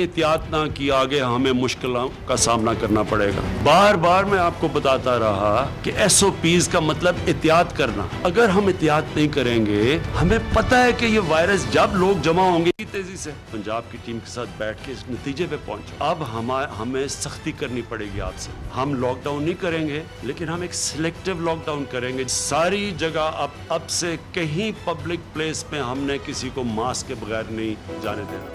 एहतियात ना की, आगे हमें मुश्किलों का सामना करना पड़ेगा। बार बार मैं आपको बताता रहा कि SOPs का मतलब एहतियात करना। अगर हम एहतियात नहीं करेंगे, हमें पता है कि ये वायरस जब लोग जमा होंगे तेजी से। पंजाब की टीम के साथ बैठ के इस नतीजे पे पहुंचे। अब हमें सख्ती करनी पड़ेगी आज से। हम लॉकडाउन नहीं करेंगे, लेकिन हम एक सिलेक्टिव लॉकडाउन करेंगे। सारी जगह अब से कहीं पब्लिक प्लेस में हमने किसी को मास्क के बगैर नहीं जाने देना।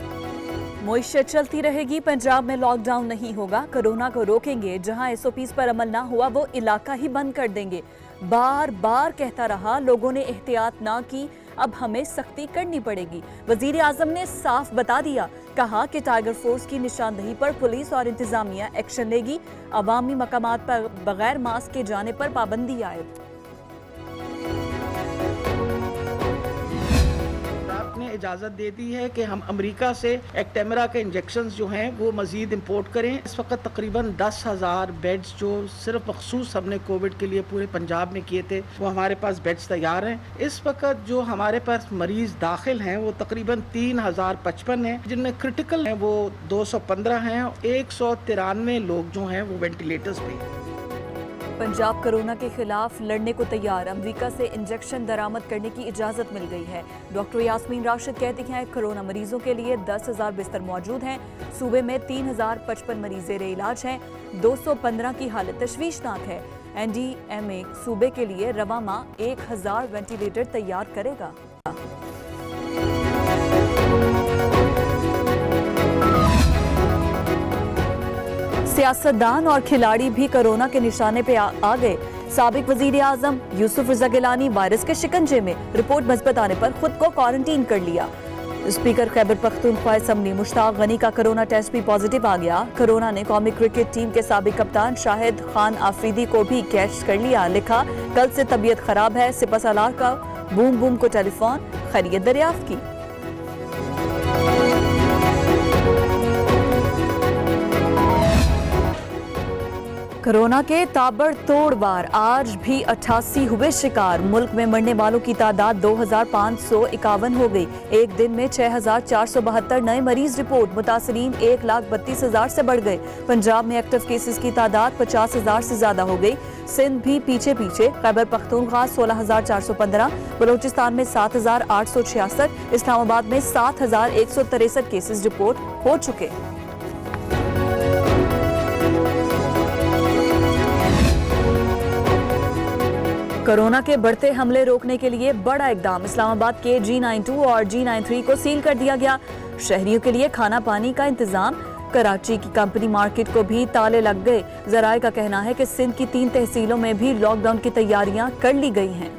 मुइशत चलती रहेगी, पंजाब में लॉकडाउन नहीं होगा, कोरोना को रोकेंगे, जहां SOPs पर अमल ना हुआ वो इलाका ही बंद कर देंगे। बार बार कहता रहा, लोगों ने एहतियात ना की, अब हमें सख्ती करनी पड़ेगी। वजीर आजम ने साफ बता दिया, कहा कि टाइगर फोर्स की निशानदेही पर पुलिस और इंतजामिया एक्शन लेगी। अवामी मकामात पर बगैर मास्क के जाने पर पाबंदी आयद। ने इजाज़त दे दी है कि हम अमेरिका से एक्टेमरा के इंजेक्शंस जो हैं वो मज़ीद इंपोर्ट करें। इस वक्त तकरीबन 10,000 बेड्स जो सिर्फ मखसूस हमने कोविड के लिए पूरे पंजाब में किए थे, वो हमारे पास बेड्स तैयार हैं। इस वक्त जो हमारे पास मरीज़ दाखिल हैं वो तकरीबन 3,055 हैं, जिनमें क्रिटिकल हैं वो 215 हैं। 193 लोग जो हैं वो वेंटिलेटर्स पे हैं। पंजाब कोरोना के खिलाफ लड़ने को तैयार, अमेरिका से इंजेक्शन दरामद करने की इजाजत मिल गई है। डॉक्टर यास्मीन राशिद कहती हैं, कोरोना मरीजों के लिए 10,000 बिस्तर मौजूद हैं। सूबे में 3,055 मरीज जेरे इलाज हैं। 215 की हालत तशवीशनाक है। NDMA सूबे के लिए रवा माह 1,000 वेंटिलेटर तैयार करेगा। सियासतदान और खिलाड़ी भी कोरोना के निशाने पे आ गए। साबिक वजीर आजम यूसुफ रजा गिलानी वायरस के शिकंजे में, रिपोर्ट मस्बत आने पर खुद को क्वारंटीन कर लिया। स्पीकर खैबर पख्तूनख्वा असम्बली मुश्ताक गनी का कोरोना टेस्ट भी पॉजिटिव आ गया। कोरोना ने कौमी क्रिकेट टीम के साबिक कप्तान शाहिद खान आफरीदी को भी कैच कर लिया। लिखा, कल से तबीयत खराब है, सिपहसालार का बूम बूम को टेलीफोन, खैरियत दरियाफ्त की। कोरोना के ताबड़तोड़ वार, आज भी 88 हुए शिकार। मुल्क में मरने वालों की तादाद 2,551 हो गई। एक दिन में 6,472 नए मरीज रिपोर्ट। मुतासरीन 1,32,000 से बढ़ गए। पंजाब में एक्टिव केसेस की तादाद 50,000 से ज्यादा हो गई। सिंध भी पीछे पीछे। खैबर पख्तूनख्वा 16,415, बलोचिस्तान में 7,866, इस्लामाबाद में 7,163 केसेस रिपोर्ट हो चुके। कोरोना के बढ़ते हमले रोकने के लिए बड़ा इकदाम। इस्लामाबाद के G92 और G93 को सील कर दिया गया। शहरियों के लिए खाना पानी का इंतजाम। कराची की कंपनी मार्केट को भी ताले लग गए। जराए का कहना है कि सिंध की 3 तहसीलों में भी लॉकडाउन की तैयारियां कर ली गई हैं।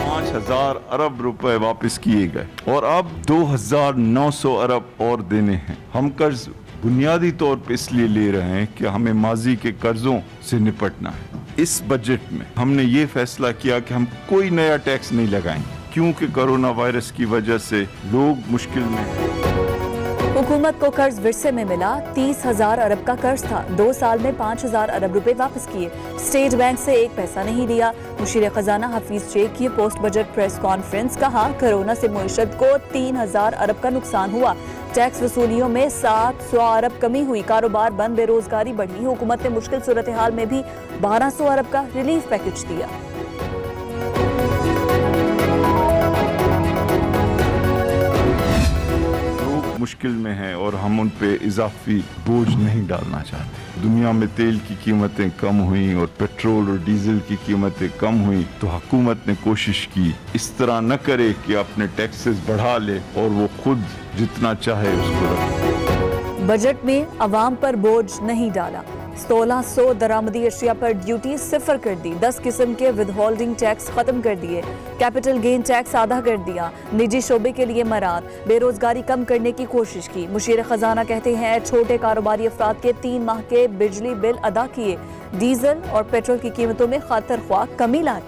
5,000 अरब रुपए वापस किए गए और अब 2,900 अरब और देने हैं। हम कर्ज बुनियादी तौर पर इसलिए ले रहे हैं कि हमें माजी के कर्जों से निपटना है। इस बजट में हमने ये फैसला किया कि हम कोई नया टैक्स नहीं लगाएंगे, क्योंकि कोरोना वायरस की वजह से लोग मुश्किल में हैं। हुकूमत को कर्ज विरसे में मिला। 30,000 अरब का कर्ज था। 2 साल में 5,000 अरब रुपए वापस किए। स्टेट बैंक से एक पैसा नहीं लिया। मुशीर खजाना हफीज शेख की पोस्ट बजट प्रेस कॉन्फ्रेंस, कहा, कोरोना से मुईशत को 3,000 अरब का नुकसान हुआ। टैक्स वसूलियों में 700 अरब कमी हुई। कारोबार बंद, बेरोजगारी बढ़ी। हुकूमत ने मुश्किल सूरत हाल में भी 1,200 अरब का रिलीफ पैकेज दिया। मुश्किल में हैं और हम उन पे इजाफी बोझ नहीं डालना चाहते। दुनिया में तेल की कीमतें कम हुई और पेट्रोल और डीजल की कीमतें कम हुई तो हुकूमत ने कोशिश की इस तरह न करे कि अपने टैक्सेस बढ़ा ले और वो खुद जितना चाहे उसको रखे। बजट में अवाम पर बोझ नहीं डाला। 1,600 दरामदी अशिया पर ड्यूटी 0 कर दी। 10 किस्म के विदहोल्डिंग टैक्स खत्म कर दिए। कैपिटल गेन टैक्स आधा कर दिया। निजी शोबे के लिए मराद, बेरोजगारी कम करने की कोशिश की। मुशीर खजाना कहते हैं, छोटे कारोबारी अफराद के 3 माह के बिजली बिल अदा किए। डीजल और पेट्रोल की कीमतों में खातर ख्वाह कमी लाई।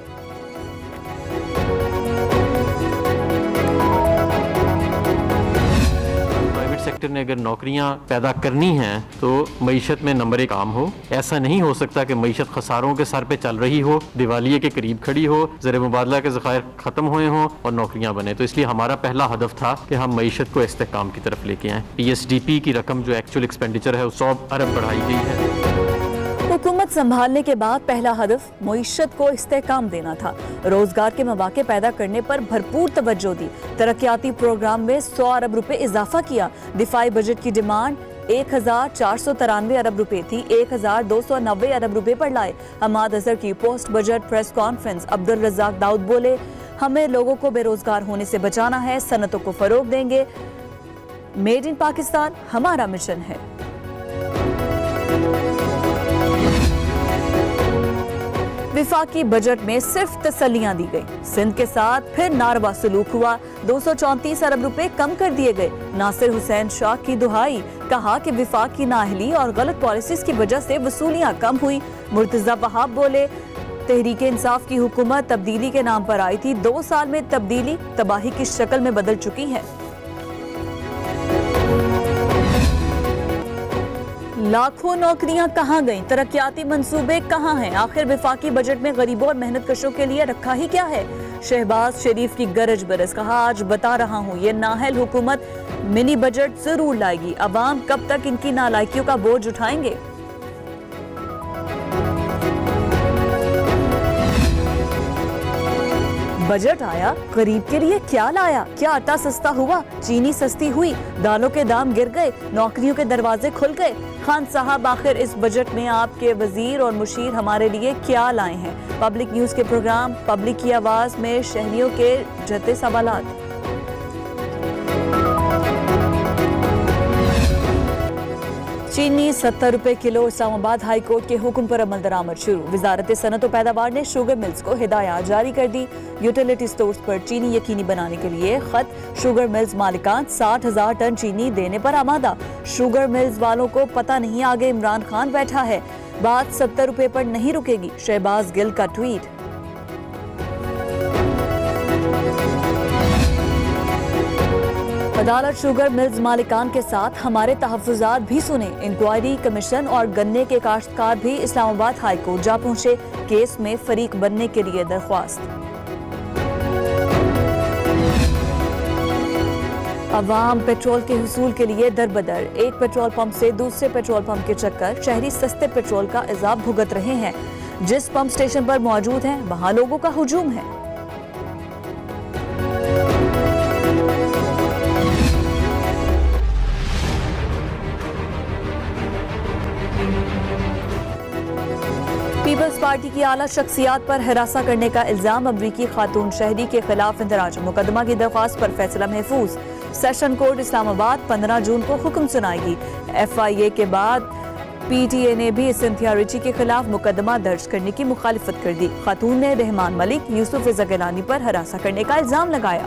सेक्टर ने अगर नौकरियां पैदा करनी हैं तो मईशत में नंबर 1 आम हो। ऐसा नहीं हो सकता कि मईशत खसारों के सर पे चल रही हो, दिवालिये के करीब खड़ी हो, ज़र मुबादला के ज़खायर ख़त्म हुए हों और नौकरियां बने। तो इसलिए हमारा पहला हदफ था कि हम मईशत को इस्तेहकाम की तरफ लेके आएँ। PSDP की रकम जो एक्चुअल एक्सपेंडिचर है 100 अरब बढ़ाई गई है। हुकूमत संभालने के बाद पहला हदफ मईशत को इस्तेहकाम देना था। रोजगार के मौके पैदा करने पर भरपूर तवज्जो दी। तरक्याती प्रोग्राम में 100 अरब रुपए इजाफा किया। दिफाई बजट की डिमांड 1493 अरब रुपए थी, 1290 अरब रुपए पर लाए। हमाद अजहर की post budget press conference. Abdul Razak Dawood बोले, हमें लोगों को बेरोजगार होने से बचाना है, सनतों को फरोग देंगे। मेड इन पाकिस्तान हमारा मिशन है। विफाकी बजट में सिर्फ तसल्लियां दी गई। सिंध के साथ फिर नारवा सलूक हुआ। 234 अरब रुपए कम कर दिए गए। नासिर हुसैन शाह की दुहाई, कहा कि विफाक की नाअहली और गलत पॉलिसीज की वजह से वसूलियां कम हुई। मुर्तजा वहाब बोले, तहरीक इंसाफ की हुकूमत तब्दीली के नाम पर आई थी, 2 साल में तब्दीली तबाही की शक्ल में बदल चुकी है। लाखों नौकरियां कहां गईं? तरक्याती मंसूबे कहां हैं? आखिर विफाकी बजट में गरीबों और मेहनत कशों के लिए रखा ही क्या है? शहबाज शरीफ की गरज बरस, कहा आज बता रहा हूं ये नाअहल हुकूमत मिनी बजट जरूर लाएगी। अवाम कब तक इनकी नालायकियों का बोझ उठाएंगे? बजट आया, गरीब के लिए क्या लाया? क्या आटा सस्ता हुआ? चीनी सस्ती हुई? दालों के दाम गिर गए? नौकरियों के दरवाजे खुल गए? खान साहब, आखिर इस बजट में आपके वजीर और मुशीर हमारे लिए क्या लाए हैं? पब्लिक न्यूज के प्रोग्राम पब्लिक की आवाज में शहरियों के जते सवालात। चीनी 70 रुपए किलो। इस्लामाबाद हाई कोर्ट के हुक्म पर अमल दरामद शुरू। वजारत सनत और पैदावार ने शुगर मिल्स को हिदायत जारी कर दी। यूटिलिटी स्टोर्स पर चीनी यकीनी बनाने के लिए खत। शुगर मिल्स मालिकान 60,000 टन चीनी देने पर आमादा। शुगर मिल्स वालों को पता नहीं आगे इमरान खान बैठा है, बात 70 रुपए पर नहीं रुकेगी। शहबाज गिल का ट्वीट। अदालत शुगर मिल्स मालिकान के साथ हमारे तहफ़्फ़ुज़ात भी सुने। इंक्वायरी कमीशन और गन्ने के काश्तकार भी इस्लामाबाद हाई कोर्ट जा पहुंचे। केस में फरीक बनने के लिए दरख्वास्त। अवाम पेट्रोल के हुसूल के लिए दरबदर। एक पेट्रोल पंप से दूसरे पेट्रोल पंप के चक्कर। शहरी सस्ते पेट्रोल का इज़ाब भुगत रहे हैं। जिस पंप स्टेशन पर मौजूद हैं वहां लोगों का हुजूम है। पीपल्स पार्टी की आला शख्सियात पर हिरासा करने का इल्जाम। अमरीकी खातून शहरी के खिलाफ इंदराज मुकदमा की दरख्वास्त पर फैसला महफूज। सेशन कोर्ट इस्लामाबाद 15 जून को हुक्म सुनाएगी। FIA के बाद PTA ने भी सिंथिया रिची के खिलाफ मुकदमा दर्ज करने की मुखालिफत कर दी। खातून ने रहमान मलिक, यूसुफ ज़गलानी पर हिरासा करने का इल्जाम लगाया।